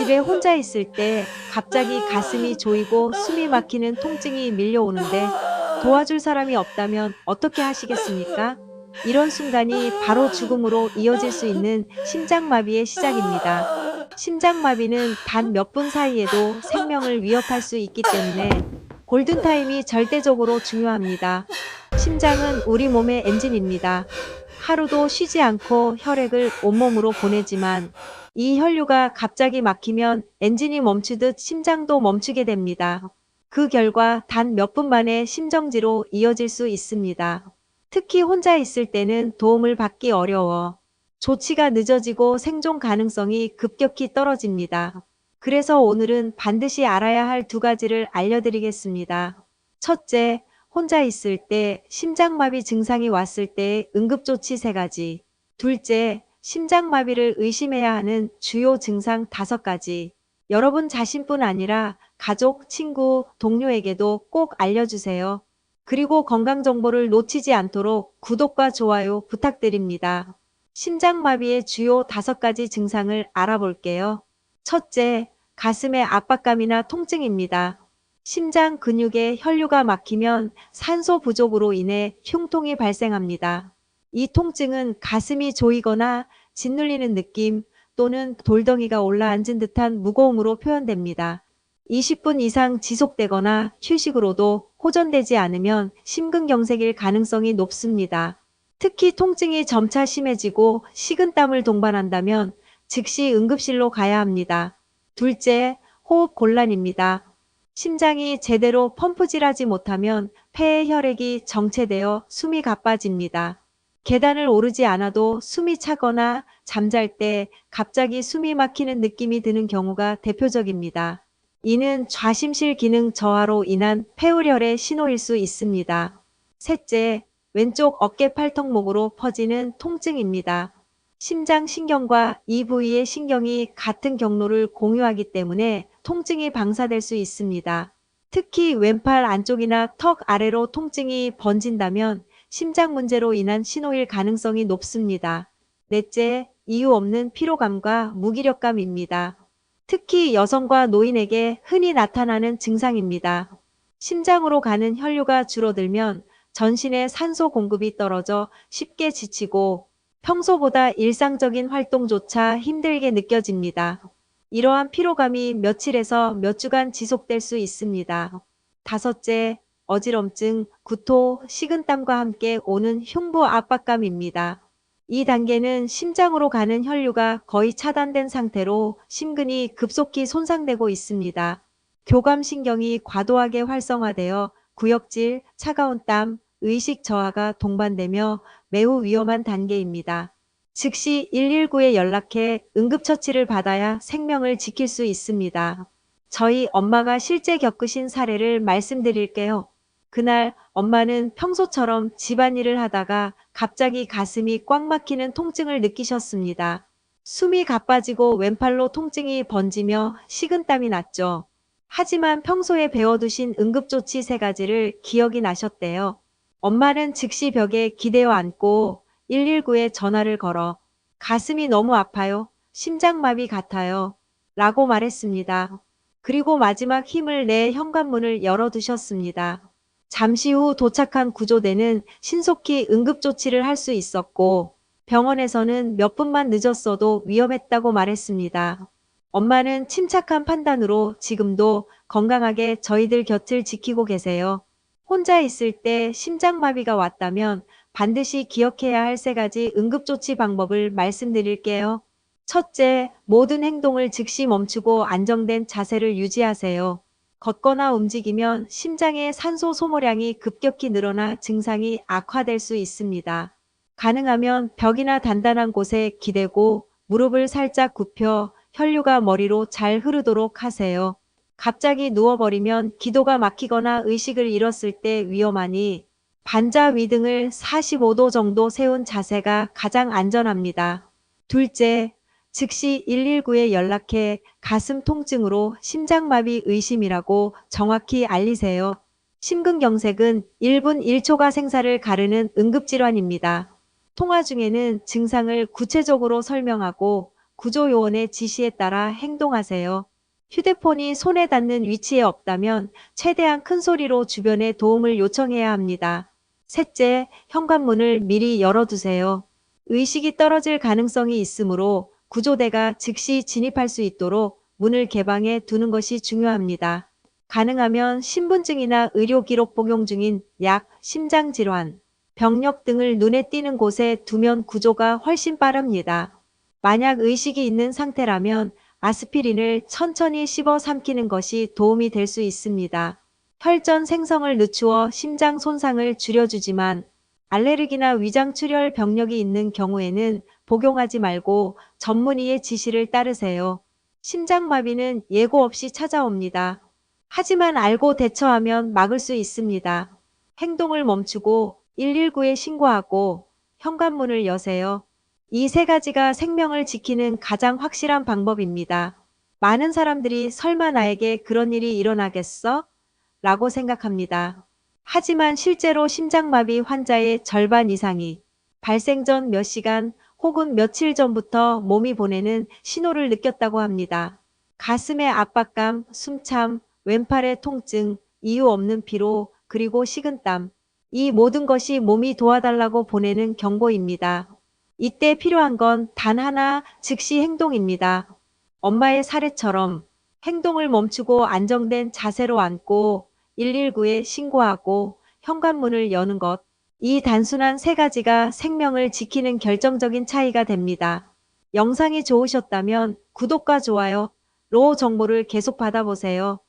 집에 혼자 있을 때 갑자기 가슴이 조이고 숨이 막히는 통증이 밀려오는데 도와줄 사람이 없다면 어떻게 하시겠습니까? 이런 순간이 바로 죽음으로 이어질 수 있는 심장마비의 시작입니다. 심장마비는 단 몇 분 사이에도 생명을 위협할 수 있기 때문에 골든타임이 절대적으로 중요합니다. 심장은 우리 몸의 엔진입니다. 하루도 쉬지 않고 혈액을 온몸으로 보내지만 이 혈류가 갑자기 막히면 엔진이 멈추듯 심장도 멈추게 됩니다. 그 결과 단 몇 분 만에 심정지로 이어질 수 있습니다. 특히 혼자 있을 때는 도움을 받기 어려워 조치가 늦어지고 생존 가능성이 급격히 떨어집니다. 그래서 오늘은 반드시 알아야 할 두 가지를 알려드리겠습니다. 첫째, 혼자 있을 때 심장마비 증상이 왔을 때의 응급조치 3가지. 둘째, 심장마비를 의심해야 하는 주요 증상 5가지. 여러분 자신뿐 아니라 가족, 친구, 동료에게도 꼭 알려주세요. 그리고 건강정보를 놓치지 않도록 구독과 좋아요 부탁드립니다. 심장마비의 주요 5가지 증상을 알아볼게요. 첫째, 가슴의 압박감이나 통증입니다. 심장 근육에 혈류가 막히면 산소 부족으로 인해 흉통이 발생합니다. 이 통증은 가슴이 조이거나 짓눌리는 느낌 또는 돌덩이가 올라앉은 듯한 무거움으로 표현됩니다. 20분 이상 지속되거나 휴식으로도 호전되지 않으면 심근경색일 가능성이 높습니다. 특히 통증이 점차 심해지고 식은땀을 동반한다면 즉시 응급실로 가야 합니다. 둘째, 호흡 곤란입니다. 심장이 제대로 펌프질하지 못하면 폐의 혈액이 정체되어 숨이 가빠집니다. 계단을 오르지 않아도 숨이 차거나 잠잘 때 갑자기 숨이 막히는 느낌이 드는 경우가 대표적입니다. 이는 좌심실 기능 저하로 인한 폐우열의 신호일 수 있습니다. 셋째, 왼쪽 어깨 팔턱목으로 퍼지는 통증입니다. 심장 신경과 이 부위의 신경이 같은 경로를 공유하기 때문에 통증이 방사될 수 있습니다. 특히 왼팔 안쪽이나 턱 아래로 통증이 번진다면 심장 문제로 인한 신호일 가능성이 높습니다. 넷째, 이유 없는 피로감과 무기력감입니다. 특히 여성과 노인에게 흔히 나타나는 증상입니다. 심장으로 가는 혈류가 줄어들면 전신의 산소 공급이 떨어져 쉽게 지치고 평소보다 일상적인 활동조차 힘들게 느껴집니다. 이러한 피로감이 며칠에서 몇 주간 지속될 수 있습니다. 다섯째, 어지럼증, 구토, 식은땀과 함께 오는 흉부 압박감입니다. 이 단계는 심장으로 가는 혈류가 거의 차단된 상태로 심근이 급속히 손상되고 있습니다. 교감신경이 과도하게 활성화되어 구역질, 차가운 땀, 의식 저하가 동반되며 매우 위험한 단계입니다. 즉시 119에 연락해 응급처치를 받아야 생명을 지킬 수 있습니다. 저희 엄마가 실제 겪으신 사례를 말씀드릴게요. 그날 엄마는 평소처럼 집안일을 하다가 갑자기 가슴이 꽉 막히는 통증을 느끼셨습니다. 숨이 가빠지고 왼팔로 통증이 번지며 식은땀이 났죠. 하지만 평소에 배워두신 응급조치 3가지를 기억이 나셨대요. 엄마는 즉시 벽에 기대어 앉고 119에 전화를 걸어 가슴이 너무 아파요. 심장마비 같아요. 라고 말했습니다. 그리고 마지막 힘을 내 현관문을 열어두셨습니다. 잠시 후 도착한 구조대는 신속히 응급조치를 할 수 있었고 병원에서는 몇 분만 늦었어도 위험했다고 말했습니다. 엄마는 침착한 판단으로 지금도 건강하게 저희들 곁을 지키고 계세요. 혼자 있을 때 심장마비가 왔다면 반드시 기억해야 할 3가지 응급조치 방법을 말씀드릴게요. 첫째, 모든 행동을 즉시 멈추고 안정된 자세를 유지하세요. 걷거나 움직이면 심장의 산소 소모량이 급격히 늘어나 증상이 악화될 수 있습니다. 가능하면 벽이나 단단한 곳에 기대고 무릎을 살짝 굽혀 혈류가 머리로 잘 흐르도록 하세요. 갑자기 누워버리면 기도가 막히거나 의식을 잃었을 때 위험하니 반자 위 등을 45도 정도 세운 자세가 가장 안전합니다. 둘째, 즉시 119에 연락해 가슴 통증으로 심장마비 의심이라고 정확히 알리세요. 심근경색은 1분 1초가 생사를 가르는 응급질환입니다. 통화 중에는 증상을 구체적으로 설명하고 구조요원의 지시에 따라 행동하세요. 휴대폰이 손에 닿는 위치에 없다면 최대한 큰 소리로 주변에 도움을 요청해야 합니다. 셋째, 현관문을 미리 열어두세요. 의식이 떨어질 가능성이 있으므로 구조대가 즉시 진입할 수 있도록 문을 개방해 두는 것이 중요합니다. 가능하면 신분증이나 의료기록 복용 중인 약, 심장질환, 병력 등을 눈에 띄는 곳에 두면 구조가 훨씬 빠릅니다. 만약 의식이 있는 상태라면 아스피린을 천천히 씹어 삼키는 것이 도움이 될 수 있습니다. 혈전 생성을 늦추어 심장 손상을 줄여주지만 알레르기나 위장출혈 병력이 있는 경우에는 복용하지 말고 전문의의 지시를 따르세요. 심장마비는 예고 없이 찾아옵니다. 하지만 알고 대처하면 막을 수 있습니다. 행동을 멈추고 119에 신고하고 현관문을 여세요. 이 세 가지가 생명을 지키는 가장 확실한 방법입니다. 많은 사람들이 설마 나에게 그런 일이 일어나겠어? 라고 생각합니다. 하지만 실제로 심장마비 환자의 절반 이상이 발생 전 몇 시간 혹은 며칠 전부터 몸이 보내는 신호를 느꼈다고 합니다. 가슴의 압박감, 숨참, 왼팔의 통증, 이유 없는 피로, 그리고 식은땀. 이 모든 것이 몸이 도와달라고 보내는 경고입니다. 이때 필요한 건 단 하나, 즉시 행동입니다. 엄마의 사례처럼 행동을 멈추고 안정된 자세로 앉고 119에 신고하고 현관문을 여는 것. 이 단순한 세 가지가 생명을 지키는 결정적인 차이가 됩니다. 영상이 좋으셨다면 구독과 좋아요로 정보를 계속 받아보세요.